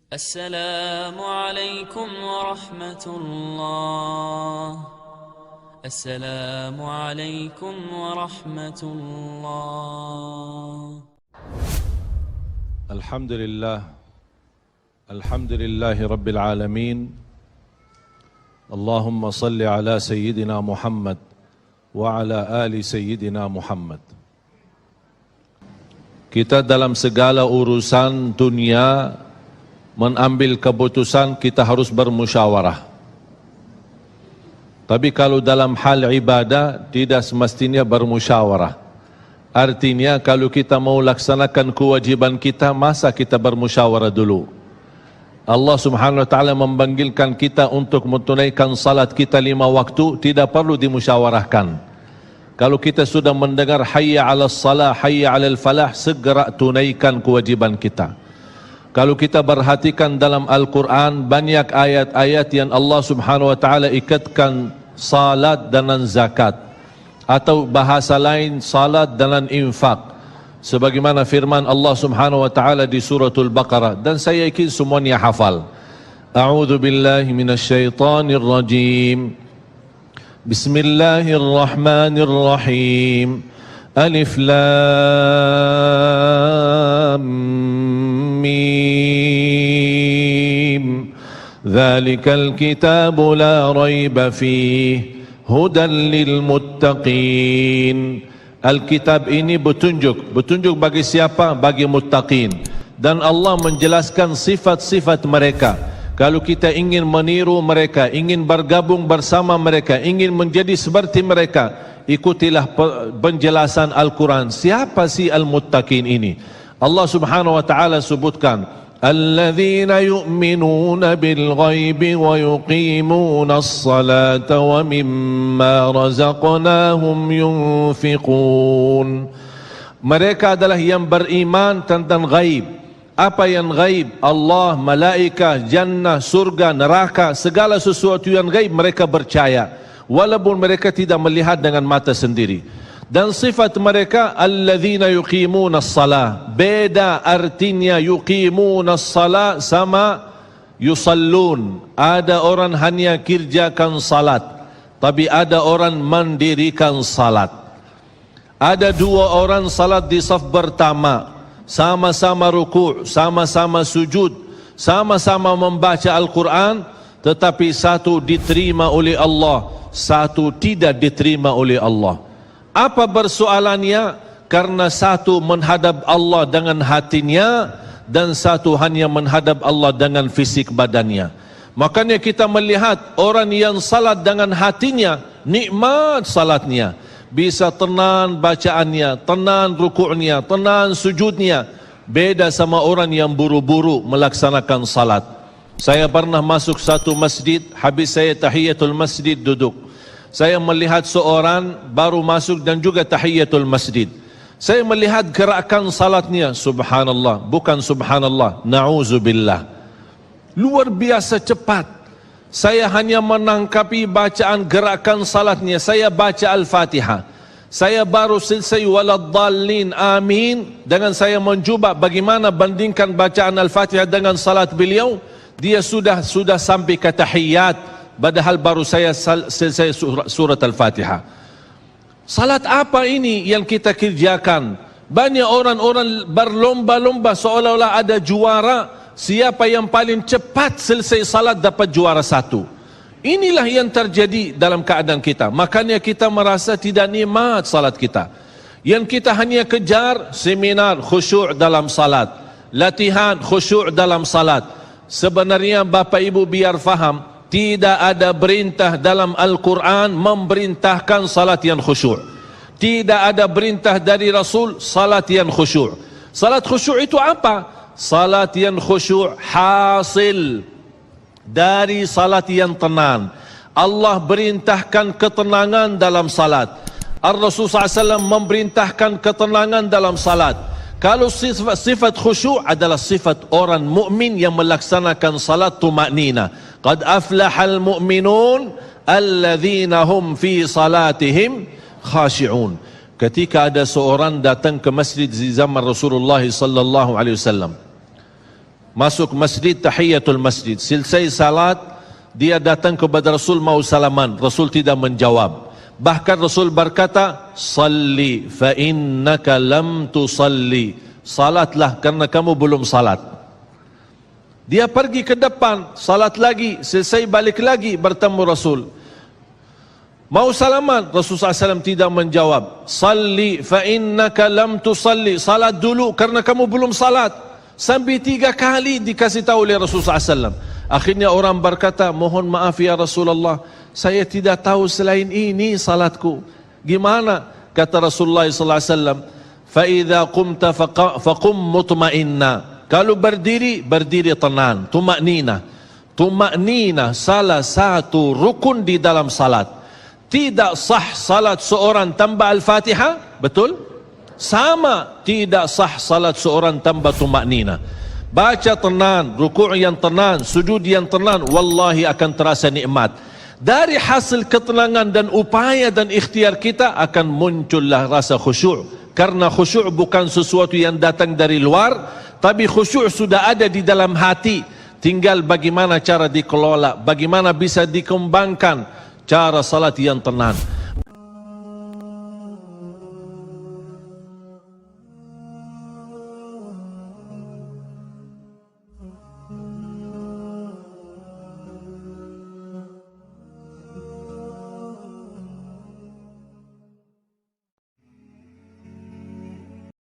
السلام عليكم ورحمة الله. السلام عليكم ورحمة الله. الحمد لله رب العالمين. اللهم صل على سيدنا محمد وعلى آل سيدنا Muhammad. Kita dalam segala urusan dunia mengambil keputusan kita harus bermusyawarah. Tapi kalau dalam hal ibadah tidak semestinya bermusyawarah. Artinya kalau kita mau laksanakan kewajiban kita, masa kita bermusyawarah dulu? Allah Subhanahu wa taala memanggilkan kita untuk menunaikan salat kita 5 waktu, tidak perlu dimusyawarahkan. Kalau kita sudah mendengar hayya 'alas salah, hayya 'alal falah, segera tunaikan kewajiban kita. Kalau kita perhatikan dalam Al-Quran, banyak ayat-ayat yang Allah Subhanahu wa taala ikatkan salat dengan zakat, atau bahasa lain salat dengan infak, sebagaimana firman Allah Subhanahu wa taala di suratul Baqarah, dan saya yakin semuanya hafal. A'udzu billahi minasyaitonir rajim. Bismillahirrahmanirrahim. Alif Lam Mim. Dzalikal kitabu la raiba fihi hudan lil muttaqin. Alkitab ini petunjuk bagi siapa? Bagi muttaqin. Dan Allah menjelaskan sifat-sifat mereka. Kalau kita ingin meniru mereka, ingin bergabung bersama mereka, ingin menjadi seperti mereka, ikutilah penjelasan Al-Quran. Siapa sih al-muttaqin ini? Allah Subhanahu wa taala sebutkan, alladzina yu'minuna bil ghaibi wa yuqimuna as-salata wa mimma razaqnahum yunfiqun. Mereka adalah yang beriman tentang ghaib. Apa yang ghaib? Allah, malaikat, jannah, surga, neraka, segala sesuatu yang ghaib mereka percaya, walaupun mereka tidak melihat dengan mata sendiri. Dan sifat mereka alladzina yuqimuna as-salah. Beda artinya yuqimuna as-salah sama yusallun. Ada orang hanya kerjakan salat, tapi ada orang mendirikan salat. Ada 2 orang salat di saf pertama, sama-sama ruku', sama-sama sujud, sama-sama membaca Al-Quran, tetapi satu diterima oleh Allah, satu tidak diterima oleh Allah. Apa persoalannya? Karena satu menghadap Allah dengan hatinya, dan satu hanya menghadap Allah dengan fisik badannya. Makanya kita melihat orang yang salat dengan hatinya, nikmat salatnya, bisa tenang bacaannya, tenang rukuknya, tenang sujudnya. Beda sama orang yang buru-buru melaksanakan salat. Saya pernah masuk satu masjid, habis saya tahiyatul masjid duduk. Saya melihat seorang baru masuk dan juga tahiyatul masjid. Saya melihat gerakan salatnya, subhanallah, bukan subhanallah, na'udzubillah, luar biasa cepat. Saya hanya menangkapi bacaan gerakan salatnya. Saya baca Al-Fatihah, saya baru selesai waladdallin amin, dengan saya mencuba bagaimana bandingkan bacaan Al-Fatihah dengan salat beliau, dia sudah sampai ke tahiyat, padahal baru saya selesai surat Al-Fatihah. Salat apa ini yang kita kerjakan? Banyak orang-orang berlomba-lomba seolah-olah ada juara. Siapa yang paling cepat selesai salat dapat juara 1. Inilah yang terjadi dalam keadaan kita. Makanya kita merasa tidak nikmat salat kita. Yang kita hanya kejar seminar khusyuk dalam salat, latihan khusyuk dalam salat. Sebenarnya Bapak Ibu biar faham, tidak ada perintah dalam Al-Quran memerintahkan salat yang khusyuk. Tidak ada perintah dari Rasul salat yang khusyuk. Salat khusyuk itu apa? Salat yang khusyuk hasil dari salat yang tenang. Allah perintahkan ketenangan dalam salat. Ar-Rasul SAW memerintahkan ketenangan dalam salat. Kalau sifat khusyuk adalah sifat orang mukmin yang melaksanakan salat tuma'nina. Qad aflahal mu'minun alladzina hum fi salatihim khashi'un. Ketika ada seorang datang ke masjid di zaman Rasulullah sallallahu alaihi wasallam, masuk masjid, tahiyatul masjid, selesai salat, dia datang kepada Rasul mau salaman, Rasul tidak menjawab. Bahkan Rasul berkata, salli fa innaka lam tusalli, salatlah karena kamu belum salat. Dia pergi ke depan, salat lagi, selesai balik lagi bertemu Rasul. Mau salaman, Rasulullah SAW tidak menjawab. Salli fa innaka lam tusalli, salat dulu karena kamu belum salat. Sampai 3 kali dikasih tahu oleh Rasulullah SAW. Akhirnya orang berkata, mohon maaf ya Rasulullah, saya tidak tahu selain ini salatku. Gimana? Kata Rasulullah SAW, fa idza qumta faqum mutma'inna. Kalau berdiri, berdiri tenang, tumaknina. Tumaknina salah satu rukun di dalam salat. Tidak sah salat seorang tanpa Al-Fatihah, betul? Sama tidak sah salat seorang tanpa tumaknina. Baca tenang, rukuk yang tenang, sujud yang tenang, wallahi akan terasa nikmat. Dari hasil ketenangan dan upaya dan ikhtiar kita akan muncullah rasa khusyuk. Karena khusyuk bukan sesuatu yang datang dari luar, tapi khusyuk sudah ada di dalam hati. Tinggal bagaimana cara dikelola, bagaimana bisa dikembangkan cara salat yang tenang.